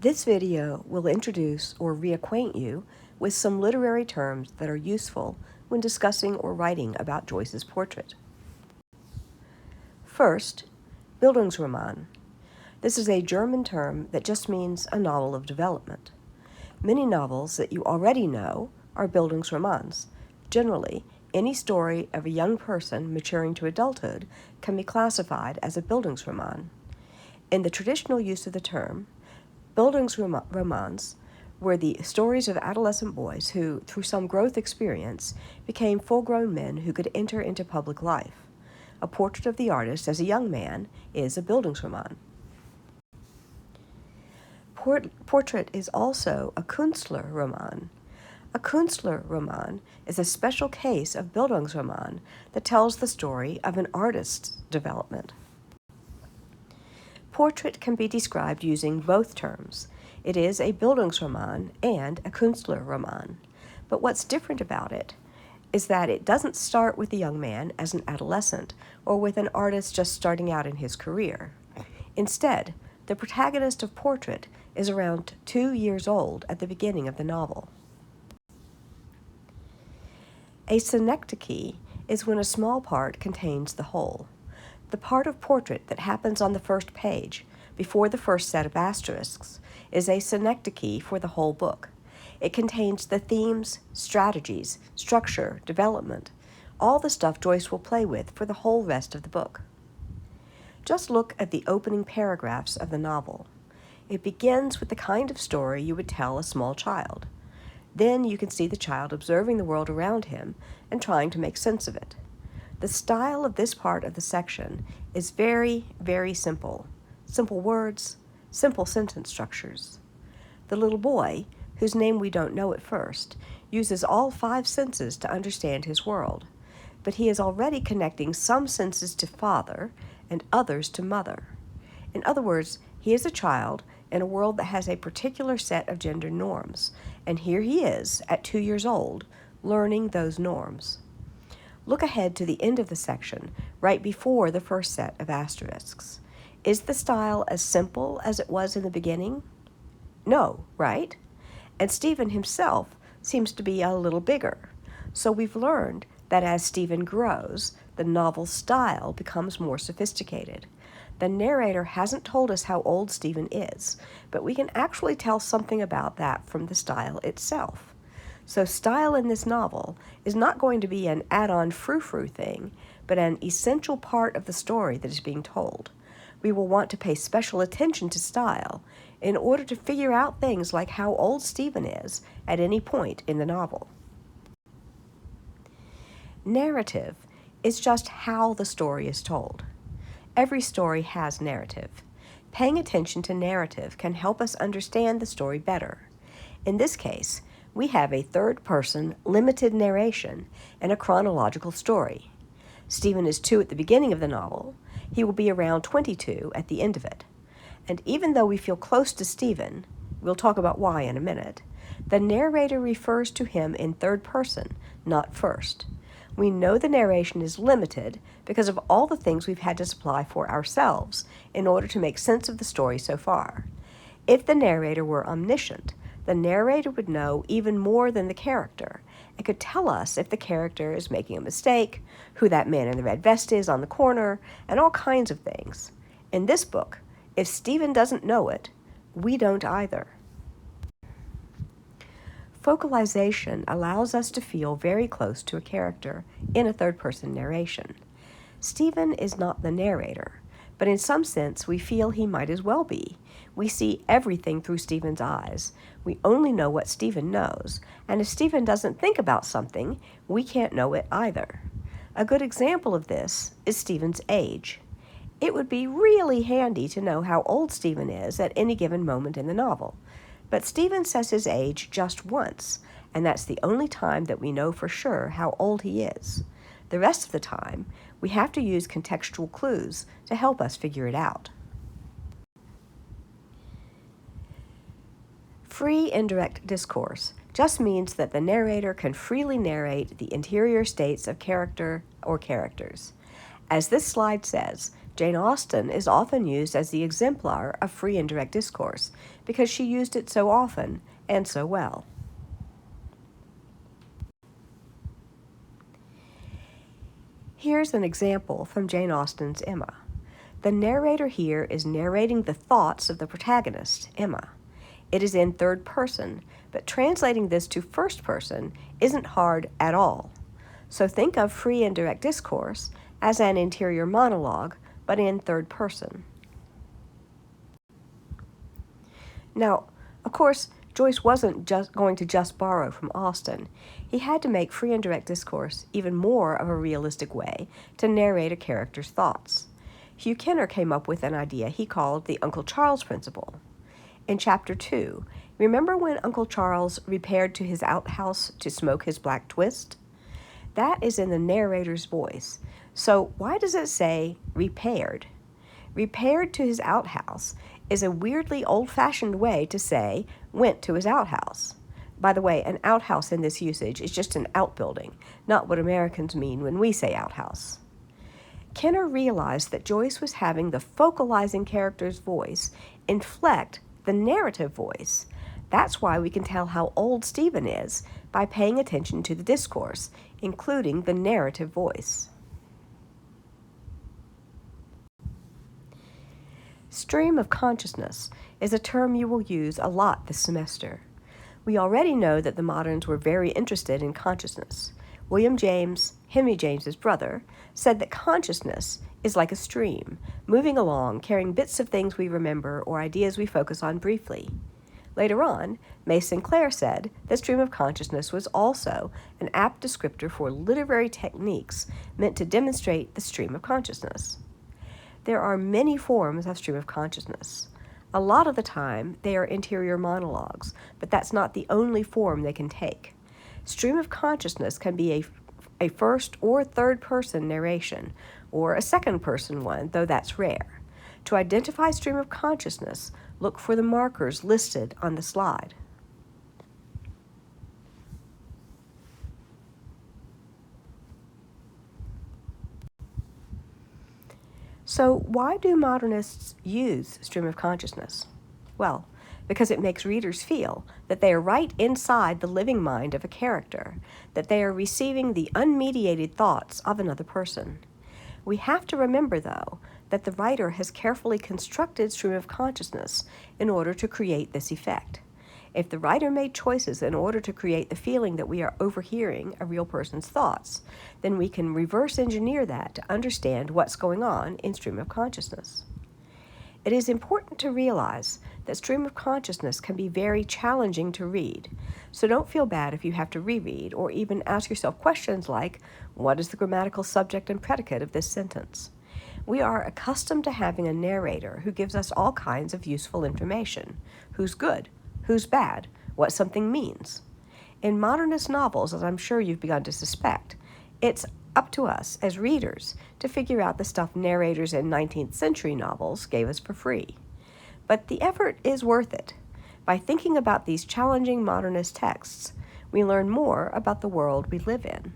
This video will introduce or reacquaint you with some literary terms that are useful when discussing or writing about Joyce's portrait. First, Bildungsroman. This is a German term that just means a novel of development. Many novels that you already know are Bildungsromans. Generally, any story of a young person maturing to adulthood can be classified as a Bildungsroman. In the traditional use of the term, Bildungsromans were the stories of adolescent boys who, through some growth experience, became full-grown men who could enter into public life. A portrait of the artist as a young man is a Bildungsroman. Portrait is also a Künstlerroman. A Künstlerroman is a special case of Bildungsroman that tells the story of an artist's development. Portrait can be described using both terms. It is a Bildungsroman and a Künstlerroman. But what's different about it is that it doesn't start with the young man as an adolescent or with an artist just starting out in his career. Instead, the protagonist of Portrait is around 2 years old at the beginning of the novel. A synecdoche is when a small part contains the whole. The part of Portrait that happens on the first page, before the first set of asterisks, is a synecdoche for the whole book. It contains the themes, strategies, structure, development, all the stuff Joyce will play with for the whole rest of the book. Just look at the opening paragraphs of the novel. It begins with the kind of story you would tell a small child. Then you can see the child observing the world around him and trying to make sense of it. The style of this part of the section is very, very simple. Simple words, simple sentence structures. The little boy, whose name we don't know at first, uses all 5 senses to understand his world, but he is already connecting some senses to father and others to mother. In other words, he is a child in a world that has a particular set of gender norms, and here he is, at 2 years old, learning those norms. Look ahead to the end of the section, right before the first set of asterisks. Is the style as simple as it was in the beginning? No, right? And Stephen himself seems to be a little bigger. So we've learned that as Stephen grows, the novel's style becomes more sophisticated. The narrator hasn't told us how old Stephen is, but we can actually tell something about that from the style itself. So style in this novel is not going to be an add-on frou-frou thing, but an essential part of the story that is being told. We will want to pay special attention to style in order to figure out things like how old Stephen is at any point in the novel. Narrative is just how the story is told. Every story has narrative. Paying attention to narrative can help us understand the story better. In this case, we have a third-person, limited narration in a chronological story. Stephen is 2 at the beginning of the novel. He will be around 22 at the end of it. And even though we feel close to Stephen, we'll talk about why in a minute, the narrator refers to him in third person, not first. We know the narration is limited because of all the things we've had to supply for ourselves in order to make sense of the story so far. If the narrator were omniscient, the narrator would know even more than the character and could tell us if the character is making a mistake, who that man in the red vest is on the corner, and all kinds of things. In this book, if Stephen doesn't know it, we don't either. Focalization allows us to feel very close to a character in a third-person narration. Stephen is not the narrator, but in some sense we feel he might as well be. We see everything through Stephen's eyes. We only know what Stephen knows, and if Stephen doesn't think about something, we can't know it either. A good example of this is Stephen's age. It would be really handy to know how old Stephen is at any given moment in the novel. But Stephen says his age just once, and that's the only time that we know for sure how old he is. The rest of the time, we have to use contextual clues to help us figure it out. Free indirect discourse just means that the narrator can freely narrate the interior states of character or characters. As this slide says, Jane Austen is often used as the exemplar of free and direct discourse because she used it so often and so well. Here's an example from Jane Austen's Emma. The narrator here is narrating the thoughts of the protagonist, Emma. It is in third person, but translating this to first person isn't hard at all. So think of free and direct discourse as an interior monologue, but in third person. Now, of course, Joyce wasn't just going to just borrow from Austen. He had to make free and direct discourse even more of a realistic way to narrate a character's thoughts. Hugh Kenner came up with an idea he called the Uncle Charles principle. In Chapter 2, remember when Uncle Charles repaired to his outhouse to smoke his black twist? That is in the narrator's voice. So why does it say repaired? Repaired to his outhouse is a weirdly old-fashioned way to say went to his outhouse. By the way, an outhouse in this usage is just an outbuilding, not what Americans mean when we say outhouse. Kenner realized that Joyce was having the focalizing character's voice inflect the narrative voice. That's why we can tell how old Stephen is by paying attention to the discourse, including the narrative voice. Stream of consciousness is a term you will use a lot this semester. We already know that the moderns were very interested in consciousness. William James, Henry James's brother, said that consciousness is like a stream, moving along, carrying bits of things we remember or ideas we focus on briefly. Later on, May Sinclair said that stream of consciousness was also an apt descriptor for literary techniques meant to demonstrate the stream of consciousness. There are many forms of stream of consciousness. A lot of the time, they are interior monologues, but that's not the only form they can take. Stream of consciousness can be a first or third person narration, or a second person one, though that's rare. To identify stream of consciousness, look for the markers listed on the slide. So why do modernists use stream of consciousness? Well, because it makes readers feel that they are right inside the living mind of a character, that they are receiving the unmediated thoughts of another person. We have to remember, though, that the writer has carefully constructed stream of consciousness in order to create this effect. If the writer made choices in order to create the feeling that we are overhearing a real person's thoughts, then we can reverse engineer that to understand what's going on in stream of consciousness. It is important to realize that stream of consciousness can be very challenging to read, so don't feel bad if you have to reread or even ask yourself questions like, what is the grammatical subject and predicate of this sentence? We are accustomed to having a narrator who gives us all kinds of useful information. Who's good? Who's bad? What something means. In modernist novels, as I'm sure you've begun to suspect, it's up to us as readers to figure out the stuff narrators in 19th century novels gave us for free. But the effort is worth it. By thinking about these challenging modernist texts, we learn more about the world we live in.